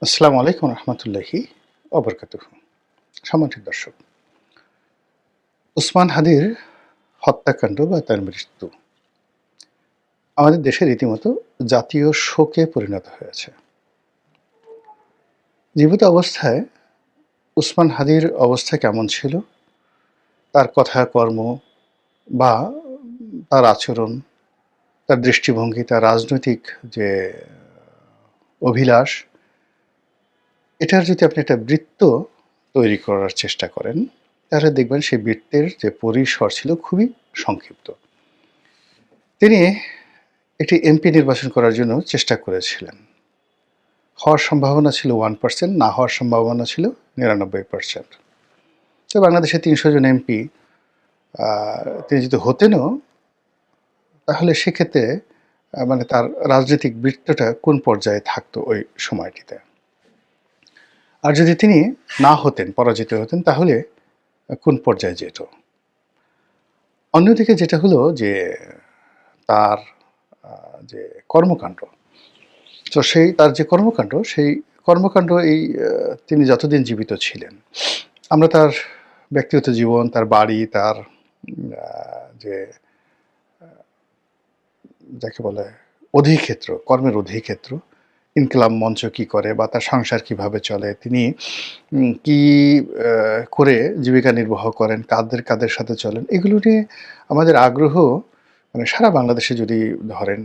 আসসালামু আলাইকুম রহমতুল্লাহি অবরকাতুহু। সম্মানিত দর্শক, উসমান হাদির হত্যাকাণ্ড বা তার মৃত্যু আমাদের দেশে রীতিমতো জাতীয় শোকে পরিণত হয়েছে। জীবিত অবস্থায় উসমান হাদির অবস্থা কেমন ছিল, তার কথা কর্ম বা তার আচরণ, তার দৃষ্টিভঙ্গি, তার রাজনৈতিক যে অভিলাষ, এটার যদি আপনি একটা বৃত্ত তৈরি করার চেষ্টা করেন, তাহলে দেখবেন সেই বৃত্তের যে পরিসর ছিল খুবই সংক্ষিপ্ত। তিনি একটি এমপি নির্বাচন করার জন্য চেষ্টা করেছিলেন। হওয়ার সম্ভাবনা ছিল 1%, না হওয়ার সম্ভাবনা ছিল 99%। তো বাংলাদেশে ৩০০ জন এমপি তিনি যদি হতেনও, তাহলে সেক্ষেত্রে মানে তার রাজনৈতিক বৃত্তটা কোন পর্যায়ে থাকতো ওই সময়টিতে। আর যদি তিনি না হতেন, পরাজিত হতেন, তাহলে কোন পর্যায়ে যেত। অন্যদিকে যেটা হলো যে তার যে কর্মকাণ্ড, তো তার যে কর্মকাণ্ড, সেই কর্মকাণ্ড তিনি যতদিন জীবিত ছিলেন, আমরা তার ব্যক্তিগত জীবন, তার বাড়ি, তার যে যাকে বলে অধিক্ষেত্র, কর্মের অধিক্ষেত্র, ইনকিলাব মঞ্চ কি করে বা তার সংসার কিভাবে চলে, তিনি কি করে জীবিকা নির্বাহ করেন, কাদের সাথে চলেন, এগুলো নিয়ে আমাদের আগ্রহ মানে সারা বাংলাদেশে যদি ধরেন,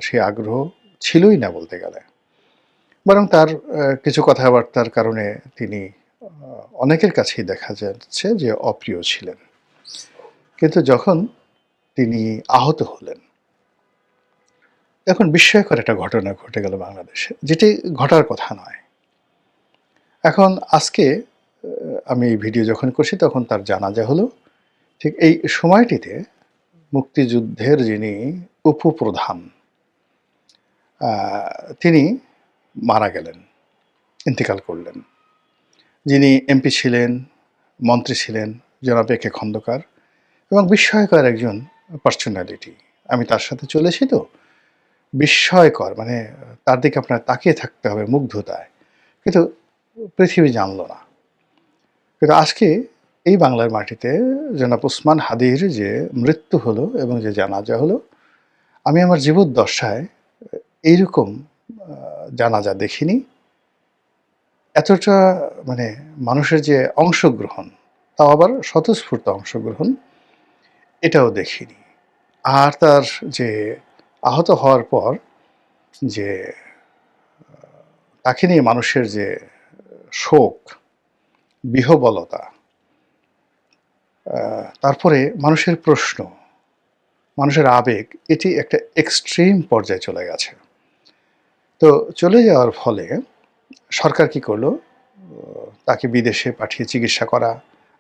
সেই আগ্রহ ছিলই না বলতে গেলে। বরং তার কিছু কথাবার্তার কারণে তিনি অনেকের কাছেই দেখা যাচ্ছে যে অপ্রিয় ছিলেন। কিন্তু যখন তিনি আহত হলেন, এখন বিস্ময়কর একটা ঘটনা ঘটে গেল বাংলাদেশে, যেটি ঘটার কথা নয়। এখন আজকে আমি এই ভিডিও যখন করছি, তখন তার জানাজা হলো। ঠিক এই সময়টিতে মুক্তিযুদ্ধের যিনি উপপ্রধান, তিনি মারা গেলেন, ইন্তেকাল করলেন। যিনি এমপি ছিলেন, মন্ত্রী ছিলেন, জনাব এ কে খন্দকার, এবং বিস্ময়কর একজন পার্সোনালিটি। আমি তার সাথে চলেছি, তো বিস্ময়কর, মানে তার দিকে আপনার তাকিয়ে থাকতে হবে মুগ্ধতায়। কিন্তু পৃথিবী জানল না। কিন্তু আজকে এই বাংলার মাটিতে জনাব উসমান হাদির যে মৃত্যু হলো এবং যে জানাজা হলো, আমি আমার জীবদ্দশায় এইরকম জানাজা দেখিনি। এতটা মানে মানুষের যে অংশগ্রহণ, তাও আবার স্বতঃস্ফূর্ত অংশগ্রহণ, এটাও দেখিনি। আর তার যে আহত হওয়ার পর যে তাকে নিয়ে মানুষের যে শোক, বিহ্বলতা, তারপরে মানুষের প্রশ্ন, মানুষের আবেগ, এটি একটা এক্সট্রিম পর্যায়ে চলে গেছে। তো চলে যাওয়ার ফলে সরকার কি করলো, তাকে বিদেশে পাঠিয়ে চিকিৎসা করা,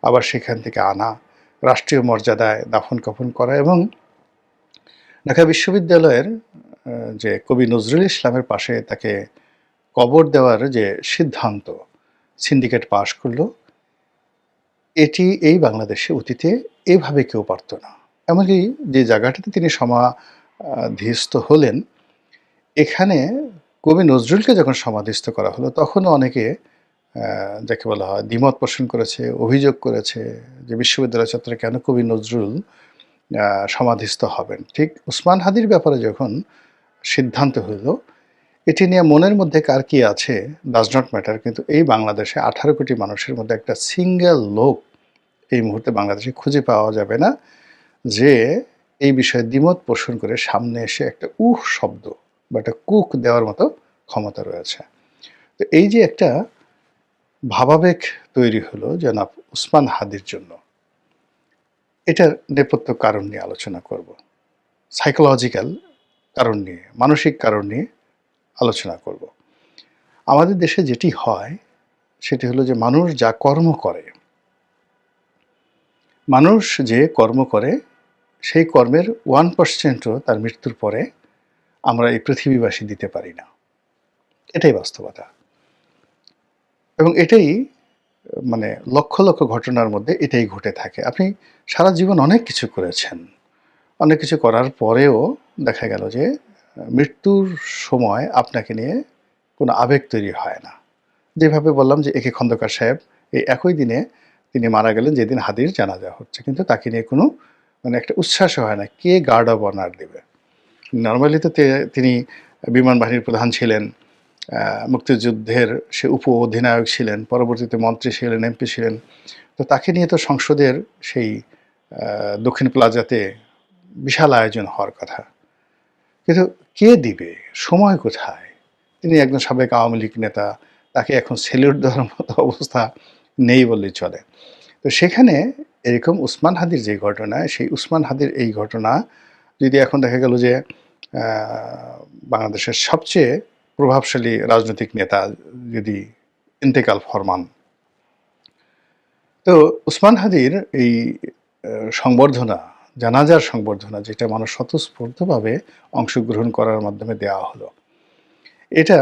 আবার সেখান থেকে আনা, রাষ্ট্রীয় মর্যাদায় দাফন কাফন করা, এবং ঢাকা বিশ্ববিদ্যালয়ের যে কবি নজরুল ইসলামের পাশে তাকে কবর দেওয়ার যে সিদ্ধান্ত সিন্ডিকেট পাশ করলো, এটি এই বাংলাদেশে অতীতে এভাবে কেউ পারত না। এমনকি যে জায়গাটাতে তিনি সমাধিস্থ হলেন, এখানে কবি নজরুলকে যখন সমাধিস্থ করা হলো, তখনও অনেকে যাকে বলা হয় দ্বিমত পোষণ করেছে, অভিযোগ করেছে যে বিশ্ববিদ্যালয় চত্বরে কেন কবি নজরুল সমাধিস্থ হবেন। ঠিক উসমান হাদির ব্যাপারে যখন সিদ্ধান্ত হইল, এটি নিয়ে মনের মধ্যে কার কি আছে ডাজ নট ম্যাটার, কিন্তু এই বাংলাদেশে 18 কোটি মানুষের মধ্যে একটা সিঙ্গেল লোক এই মুহূর্তে বাংলাদেশে খুঁজে পাওয়া যাবে না যে এই বিষয়ে দ্বিমত পোষণ করে সামনে এসে একটা শব্দ বা একটা কুক দেওয়ার মতো ক্ষমতা রয়েছে। তো এই যে একটা ভাবাবেগ তৈরি হলো জনাব উসমান হাদির জন্য, এটার নেপথ্য কারণ নিয়ে আলোচনা করব। সাইকোলজিক্যাল কারণ নিয়ে, মানসিক কারণ নিয়ে আলোচনা করব। আমাদের দেশে যেটি হয় সেটি হলো যে মানুষ যা কর্ম করে, মানুষ যে কর্ম করে, সেই কর্মের 1%ও তার মৃত্যুর পরে আমরা এই পৃথিবীবাসী দিতে পারি না। এটাই বাস্তবতা, এবং এটাই মানে লক্ষ লক্ষ ঘটনার মধ্যে এটাই ঘটে থাকে। আপনি সারা জীবন অনেক কিছু করেছেন, অনেক কিছু করার পরেও দেখা গেল যে মৃত্যুর সময় আপনাকে নিয়ে কোনো আবেগ তৈরি হয় না। যেভাবে বললাম যে একে খন্দকার সাহেব এই একই দিনে তিনি মারা গেলেন যেদিন হাদির জানাজা হচ্ছে, কিন্তু তাকে নিয়ে কোনো মানে একটা উচ্ছ্বাস হয় না, কে গার্ড অব অনার দেবে। নর্মালি তো তিনি বিমান বাহিনীর প্রধান ছিলেন, মুক্তিযুদ্ধের সে উপ অধিনায়ক ছিলেন, পরবর্তীতে মন্ত্রী ছিলেন, এমপি ছিলেন। তো তাকে নিয়ে তো সংসদের সেই দক্ষিণ প্লাজাতে বিশাল আয়োজন হওয়ার কথা, কিন্তু কে দিবে, সময় কোথায়? তিনি একজন সাবেক আওয়ামী লীগ নেতা, তাকে এখন সেলিউট দেওয়ার মতো অবস্থা নেই বললেই চলে। তো সেখানে এরকম উসমান হাদির যে ঘটনা, সেই উসমান হাদির এই ঘটনা যদি এখন দেখা গেল যে বাংলাদেশের সবচেয়ে প্রভাবশালী রাজনৈতিক নেতা যদি ইন্তেকাল ফরমান, তো উসমান হাদির এই সংবর্ধনা, জানাজার সংবর্ধনা, যেটা মানুষ স্বতঃস্ফূর্তভাবে অংশগ্রহণ করার মাধ্যমে দেওয়া হলো, এটা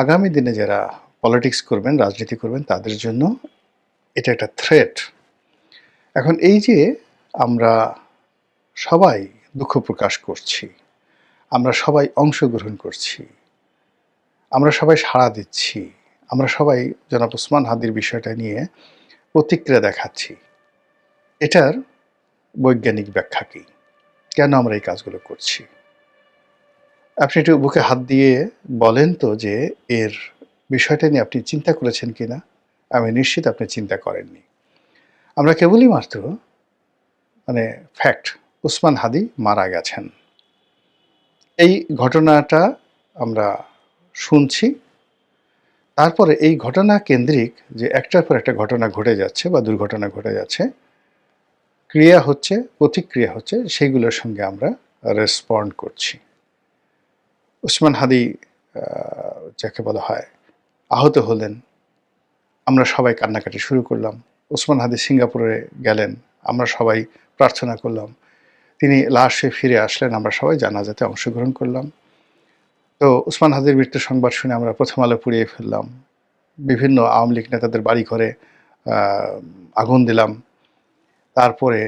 আগামী দিনে যারা পলিটিক্স করবেন, রাজনীতি করবেন, তাদের জন্য এটা একটা থ্রেট। এখন এই যে আমরা সবাই দুঃখ প্রকাশ করছি, আমরা সবাই অংশগ্রহণ করছি, আমরা সবাই সাড়া দিচ্ছি, আমরা সবাই জনাব ওসমান হাদির বিষয়টা নিয়ে প্রতিক্রিয়া দেখাচ্ছি, এটার বৈজ্ঞানিক ব্যাখ্যা কী? কেন আমরা এই কাজগুলো করছি? আপনি একটু বুকে হাত দিয়ে বলেন তো যে এর বিষয়টা নিয়ে আপনি চিন্তা করেছেন কিনা? আমি নিশ্চিত আপনি চিন্তা করেননি। আমরা কেবলই মাত্র মানে ফ্যাক্ট, ওসমান হাদি মারা গেছেন, এই ঘটনাটা আমরা শুনছি। তারপরে এই ঘটনা কেন্দ্রিক যে একটার পর একটা ঘটনা ঘটে যাচ্ছে বা দুর্ঘটনা ঘটে যাচ্ছে, ক্রিয়া হচ্ছে, প্রতিক্রিয়া হচ্ছে, সেইগুলোর সঙ্গে আমরা রেসপন্ড করছি। ওসমান হাদি যাকে বলা হয় আহত হলেন, আমরা সবাই কান্নাকাটি শুরু করলাম। ওসমান হাদি সিঙ্গাপুরে গেলেন, আমরা সবাই প্রার্থনা করলাম। তিনি লাশে ফিরে আসলেন, আমরা সবাই জানাজাতে অংশগ্রহণ করলাম। তো ওসমান হাদির মৃত্যুর সংবাদ শুনে আমরা প্রথম আলো পুড়িয়ে ফেললাম, বিভিন্ন আওয়ামী লীগ নেতাদের বাড়ি ঘরে আগুন দিলাম। তারপরে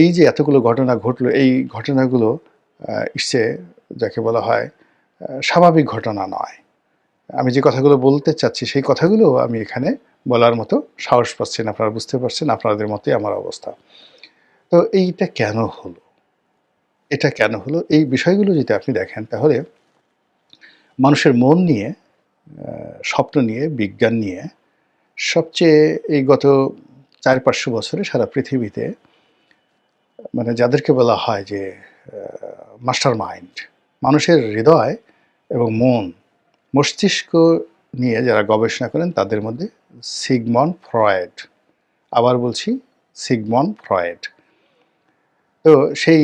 এই যে এতগুলো ঘটনা ঘটলো, এই ঘটনাগুলো ইটস এ যাকে বলা হয় স্বাভাবিক ঘটনা নয়। আমি যে কথাগুলো বলতে চাচ্ছি সেই কথাগুলো আমি এখানে বলার মতো সাহস পাচ্ছি না। আপনারা বুঝতে পারছেন, আপনাদের মতোই আমার অবস্থা। তো এইটা কেন হলো? এটা কেন হলো? এই বিষয়গুলো যদি আপনি দেখেন, তাহলে মানুষের মন নিয়ে, স্বপ্ন নিয়ে, বিজ্ঞান নিয়ে সবচেয়ে এই গত ৪-৫০০ বছরে সারা পৃথিবীতে মানে যাদেরকে বলা হয় যে মাস্টার মাইন্ড, মানুষের হৃদয় এবং মন, মস্তিষ্ক নিয়ে যারা গবেষণা করেন, তাদের মধ্যে সিগমন্ড ফ্রয়েড, আবার বলছি সিগমন্ড ফ্রয়েড। তো সেই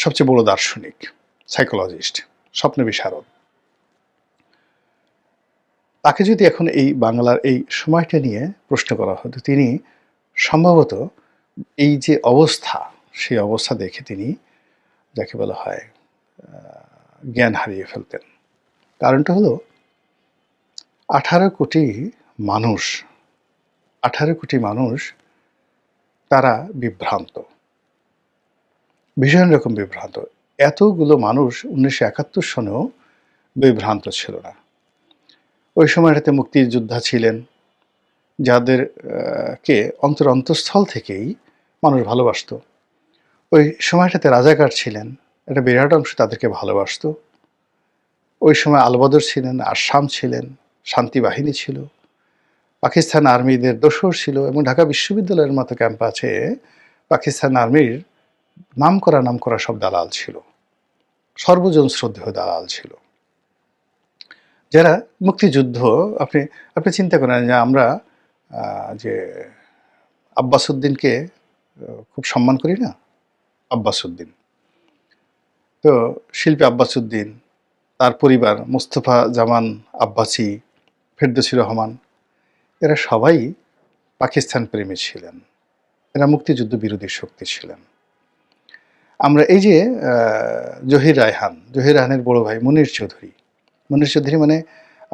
সবচেয়ে বড় দার্শনিক, সাইকোলজিস্ট, স্বপ্ন বিশারদ, তাকে যদি এখন এই বাংলার এই সময়টা নিয়ে প্রশ্ন করা হতো, তিনি সম্ভবত এই যে অবস্থা, সেই অবস্থা দেখে তিনি যাকে বলা হয় জ্ঞান হারিয়ে ফেলতেন। কারণটা হলো 18 কোটি মানুষ, 18 কোটি মানুষ তারা বিভ্রান্ত, ভীষণ রকম বিভ্রান্ত। এতগুলো মানুষ 1971 সনেও বিভ্রান্ত ছিল না। ওই সময়টাতে মুক্তিযোদ্ধা ছিলেন, যাদের কে অন্তঃস্থল থেকেই মানুষ ভালোবাসত। ওই সময়টাতে রাজাকার ছিলেন, একটা বিরাট অংশ তাদেরকে ভালোবাসত। ওই সময় আলবদর ছিলেন, আসাম ছিলেন, শান্তি বাহিনী ছিল, পাকিস্তান আর্মিদের দোসর ছিল, এবং ঢাকা বিশ্ববিদ্যালয়ের মতো ক্যাম্পাসে পাকিস্তান আর্মির নামকরা সব দালাল ছিল, সর্বজন শ্রদ্ধেয় দালাল ছিল, যারা মুক্তিযুদ্ধ আপনি আপনি চিন্তা করেন যে আমরা যে আব্বাস উদ্দিনকে খুব সম্মান করি না, আব্বাস উদ্দিন, তো শিল্পী আব্বাস উদ্দিন, তার পরিবার মোস্তফা জামান আব্বাসি, ফেরদৌসী রহমান, এরা সবাই পাকিস্তান প্রেমী ছিলেন, এরা মুক্তিযুদ্ধ বিরোধী শক্তি ছিলেন। আমরা এই যে জহির রায়হানের বড় ভাই মনির চৌধুরী মানে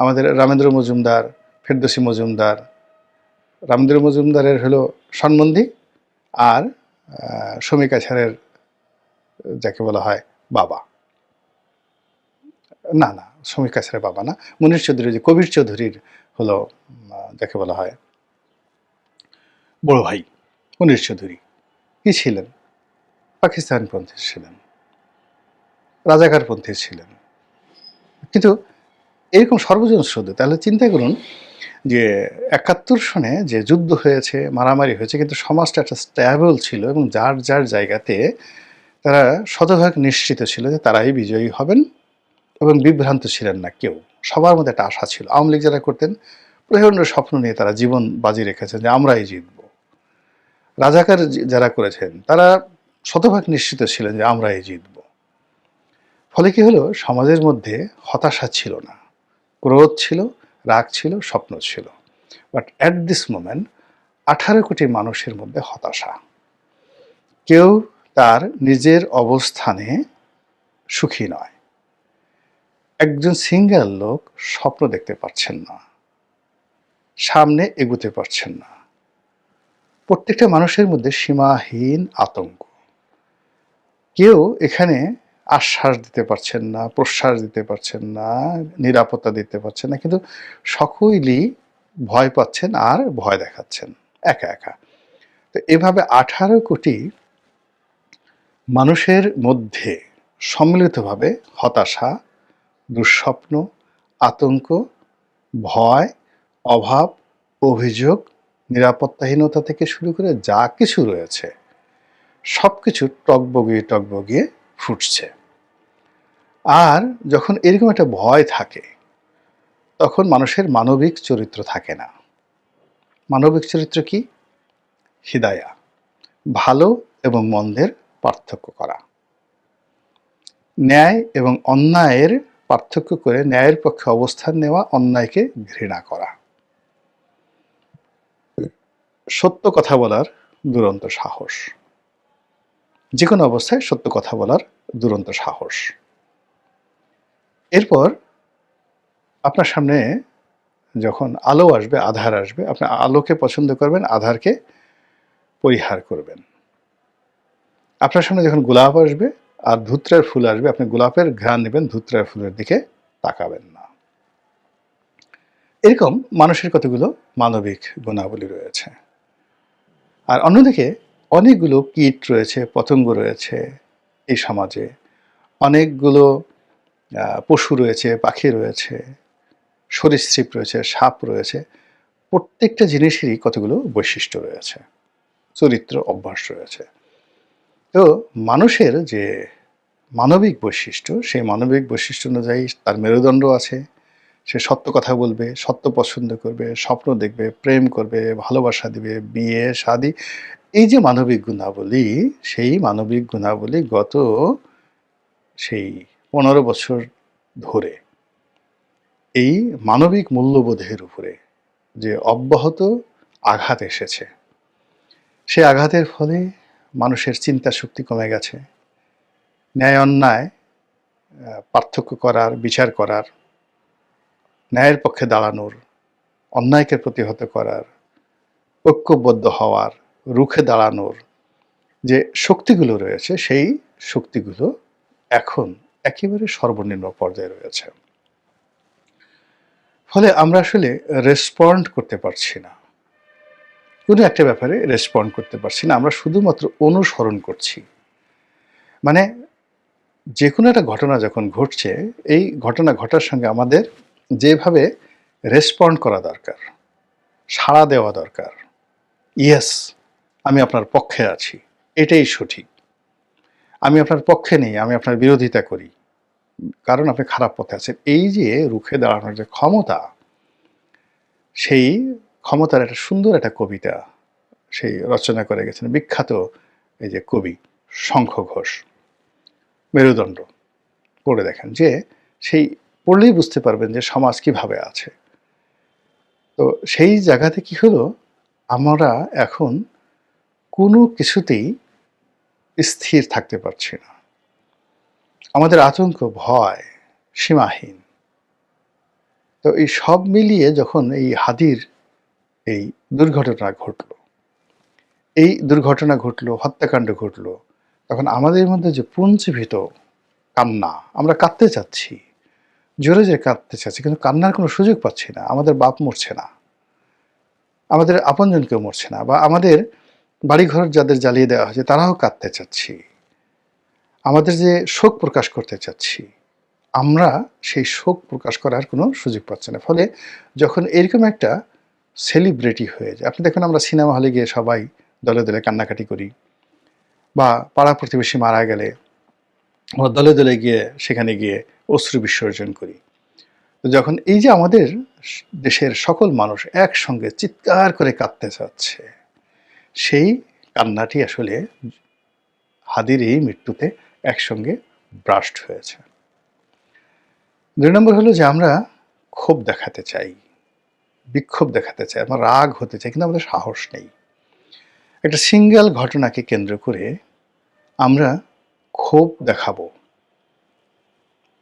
আমাদের রামেন্দ্র মজুমদার, ফেরদৌসী মজুমদার, রামেন্দ্র মজুমদারের হলো সন্বন্ধী, আর শমী কাছারের যাকে বলা হয় বাবা, না শমী কাছারের বাবা না, মনির চৌধুরী যে কবির চৌধুরীর হলো যাকে বলা হয় বড় ভাই মুনীর চৌধুরী, কি ছিলেন? পাকিস্তানপন্থী ছিলেন, রাজাকারপন্থী ছিলেন। কিন্তু এরকম সর্বজন শ্রদ্ধেয়। তাহলে চিন্তা করুন যে ৭১ সনে যে যুদ্ধ হয়েছে, মারামারি হয়েছে, কিন্তু সমাজটা একটা স্ট্যাবল ছিল এবং যার যার জায়গাতে তারা শতভাগ নিশ্চিত ছিল যে তারাই বিজয়ী হবেন এবং বিভ্রান্ত ছিলেন না কেউ। সবার মধ্যে একটা আশা ছিল। আওয়ামী লীগ যারা করতেন প্রচণ্ড স্বপ্ন নিয়ে তারা জীবন বাজি রেখেছেন যে আমরাই জিতব। রাজাকার যারা করেছেন তারা শতভাগ নিশ্চিত ছিলেন যে আমরাই জিতব। ফলে কি হলো, সমাজের মধ্যে হতাশা ছিল না, ক্রোধ ছিল, রাগ ছিল, স্বপ্ন ছিল। বাট অ্যাট দিস মোমেন্ট ১৮ কোটি মানুষের মধ্যে হতাশা। কেউ তার নিজের অবস্থানে সুখী নয়। একজন সিঙ্গেল লোক স্বপ্ন দেখতে পারছেন না, সামনে এগুতে পারছেন না। প্রত্যেকটা মানুষের মধ্যে সীমাহীন আতঙ্ক। কেউ এখানে আশ্বাস দিতে পারছেন না, প্রশ্বাস দিতে পারছেন না, নিরাপত্তা দিতে পারছেন না, কিন্তু সকলেই ভয় পাচ্ছেন আর ভয় দেখাচ্ছেন একা একা। তো এভাবে ১৮ কোটি মানুষের মধ্যে সম্মিলিতভাবে হতাশা, দুঃস্বপ্ন, আতঙ্ক, ভয়, অভাব, অভিযোগ, নিরাপত্তাহীনতা থেকে শুরু করে যা কিছু রয়েছে সব কিছু টগবগিয়ে টগবগিয়ে ফুটছে। আর যখন এরকম একটা ভয় থাকে তখন মানুষের মানবিক চরিত্র থাকে না। মানবিক চরিত্র কি? হিদায়া, ভালো এবং মন্দের পার্থক্য করা, ন্যায় এবং অন্যায়ের পার্থক্য করে ন্যায়ের পক্ষে অবস্থান নেওয়া, অন্যায়কে ঘৃণা করা, সত্য কথা বলার দুরন্ত সাহস, যে কোনো অবস্থায় সত্য কথা বলার দুরন্ত সাহস। এরপর আপনার সামনে যখন আলো আসবে, আধার আসবে, আপনি আলোকে পছন্দ করবেন, আধারকে পরিহার করবেন। আপনার সামনে যখন গোলাপ আসবে আর ধুত্রার ফুল আসবে, আপনি গোলাপের ঘ্রাণ নেবেন, ধুত্রার ফুলের দিকে তাকাবেন না। এরকম মানুষের কতগুলো মানবিক গুণাবলী রয়েছে। আর অন্যদিকে অনেকগুলো কীট রয়েছে, পতঙ্গ রয়েছে এই সমাজে, অনেকগুলো পশু রয়েছে, পাখি রয়েছে, সরীসৃপ রয়েছে, সাপ রয়েছে। প্রত্যেকটা জিনিসেরই কতগুলো বৈশিষ্ট্য রয়েছে, চরিত্র, অভ্যাস রয়েছে। তো মানুষের যে মানবিক বৈশিষ্ট্য, সেই মানবিক বৈশিষ্ট্য অনুযায়ী তার মেরুদণ্ড আছে। সে সত্য কথা বলবে, সত্য পছন্দ করবে, স্বপ্ন দেখবে, প্রেম করবে, ভালোবাসা দিবে, বিয়ে শাদী। এই যে মানবিক গুণাবলী, সেই মানবিক গুণাবলী গত সেই ১৫ বছর ধরে এই মানবিক মূল্যবোধের উপরে যে অব্যাহত আঘাত এসেছে, সেই আঘাতের ফলে মানুষের চিন্তা শক্তি কমে গেছে। ন্যায় অন্যায় পার্থক্য করার, বিচার করার, ন্যায়ের পক্ষে দাঁড়ানোর, অন্যায়কে প্রতিহত করার, ঐক্যবদ্ধ হওয়ার, রুখে দাঁড়ানোর যে শক্তিগুলো রয়েছে, সেই শক্তিগুলো এখন একেবারে সর্বনিম্ন পর্যায়ে রয়েছে। ফলে আমরা আসলে রেসপন্ড করতে পারছি না, কোনো একটা ব্যাপারে রেসপন্ড করতে পারছি না। আমরা শুধুমাত্র অনুসরণ করছি। মানে যে কোনো একটা ঘটনা যখন ঘটছে, এই ঘটনা ঘটার সঙ্গে আমাদের যেভাবে রেসপন্ড করা দরকার, সাড়া দেওয়া দরকার, ইয়েস আমি আপনার পক্ষে আছি, এটাই সঠিক, আমি আপনার পক্ষে নেই, আমি আপনার বিরোধিতা করি কারণ আপনি খারাপ পথে আছেন, এই যে রুখে দাঁড়ানোর যে ক্ষমতা, সেই ক্ষমতার একটা সুন্দর একটা কবিতা সেই রচনা করে গেছেন বিখ্যাত এই যে কবি শঙ্খ ঘোষ। মেরুদণ্ড পড়ে দেখেন, যে সেই পড়লেই বুঝতে পারবেন যে সমাজ কিভাবে আছে। তো সেই জায়গাতে কি হলো, আমরা এখন কোনো কিছুতেই স্থির থাকতে পারছি না। আমাদের আতঙ্ক, ভয় সীমাহীন। তো এই সব মিলিয়ে যখন এই হাদির এই দুর্ঘটনা ঘটল, এই দুর্ঘটনা ঘটলো, হত্যাকাণ্ড ঘটলো, তখন আমাদের মধ্যে যে পুঞ্জীভূত কান্না, আমরা কাঁদতে চাচ্ছি, জোরে জোরে কাঁদতে চাচ্ছি, কিন্তু কান্নার কোনো সুযোগ পাচ্ছি না। আমাদের বাপ মরছে না, আমাদের আপনজন কেউ মরছে না, বা আমাদের বাড়িঘর যাদের জ্বালিয়ে দেওয়া হয়েছে তারাও কাঁদতে চাচ্ছি। আমাদের যে শোক প্রকাশ করতে চাচ্ছি, আমরা সেই শোক প্রকাশ করার কোনো সুযোগ পাচ্ছি না। ফলে যখন এরকম একটা সেলিব্রিটি হয়ে যায়, আপনি দেখুন আমরা সিনেমা হলে গিয়ে সবাই দলে দলে কান্নাকাটি করি, বা পাড়া প্রতিবেশী মারা গেলে আমরা দলে দলে গিয়ে সেখানে গিয়ে অশ্রু বিসর্জন করি। তো যখন এই যে আমাদের দেশের সকল মানুষ একসঙ্গে চিৎকার করে কাঁদতে চাচ্ছে, সেই কান্নাটি আসলে হাদির এই মৃত্যুতে একসঙ্গে ব্রাস্ট হয়েছে। ২ নম্বর হলো যে আমরা ক্ষোভ দেখাতে চাই, বিক্ষোভ দেখাতে চাই, আমরা রাগ হতে চাই, কিন্তু আমাদের সাহস নেই। একটা সিঙ্গেল ঘটনাকে কেন্দ্র করে আমরা ক্ষোভ দেখাবো,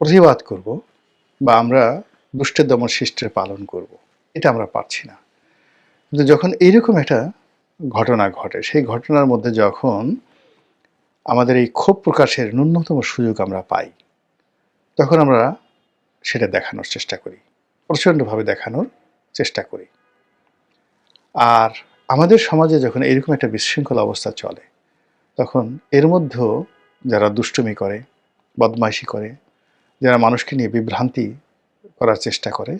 প্রতিবাদ করব, বা আমরা দুষ্টের দমন শিষ্টের পালন করব, এটা আমরা পারছি না। কিন্তু যখন এইরকম একটা ঘটনা ঘটে, সেই ঘটনার মধ্যে যখন আমাদের এই ক্ষোভ প্রকাশের ন্যূনতম সুযোগ আমরা পাই, তখন আমরা সেটা দেখানোর চেষ্টা করি, প্রচণ্ডভাবে দেখানোর চেষ্টা করি। আর আমাদের সমাজে যখন এরকম একটা বিশৃঙ্খল অবস্থা চলে, তখন এর মধ্যেও যারা দুষ্টুমি করে, বদমাইশি করে, যারা মানুষকে নিয়ে বিভ্রান্তি করার চেষ্টা করে,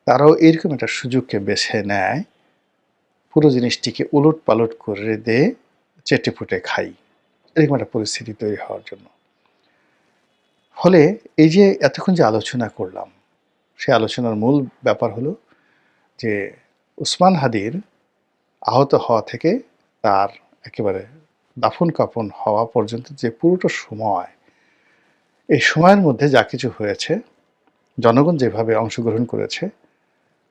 তারাও এরকম একটা সুযোগকে বেছে নেয়, পুরো জিনিসটিকে উলট পালট করে দিয়ে চেটেপুটে খাই, এরকম একটা পরিস্থিতি তৈরি হওয়ার জন্য। ফলে এই যে এতক্ষণ যে আলোচনা করলাম, সেই আলোচনার মূল ব্যাপার হলো যে উসমান হাদির আহত হওয়া থেকে তার একেবারে দাফন কাফন হওয়া পর্যন্ত যে পুরোটা সময়, এই সময়ের মধ্যে যা কিছু হয়েছে, জনগণ যেভাবে অংশগ্রহণ করেছে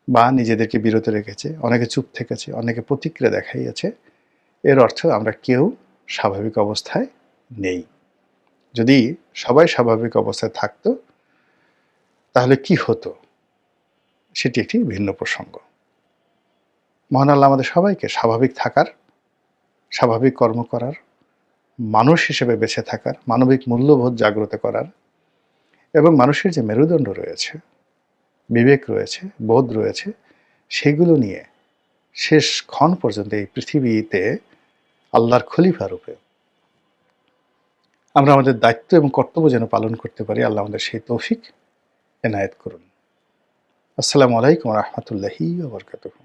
বা নিজেদেরকে বিরত রেখেছে, অনেকে চুপ থেকেছে, অনেকে প্রতিক্রিয়া দেখাইয়াছে, এর অর্থ আমরা কেউ স্বাভাবিক অবস্থায় নেই। যদি সবাই স্বাভাবিক অবস্থায় থাকতো, তাহলে কি হতো সেটি একটি ভিন্ন প্রসঙ্গ। মহান আল্লাহ আমাদের সবাইকে স্বাভাবিক থাকার, স্বাভাবিক কর্ম করার, মানুষ হিসেবে বেঁচে থাকার, মানবিক মূল্যবোধ জাগ্রত করার, এবং মানুষের যে মেরুদণ্ড রয়েছে, বিবেক রয়েছে, বোধ রয়েছে, সেগুলো নিয়ে শেষ ক্ষণ পর্যন্ত এই পৃথিবীতে আল্লাহর খলিফা রূপে আমরা আমাদের দায়িত্ব এবং কর্তব্য যেন পালন করতে পারি, আল্লাহ আমাদের সেই তৌফিক এনায়েত করুন। আসসালামু আলাইকুম ওয়া রাহমাতুল্লাহি ওয়া বারাকাতুহু।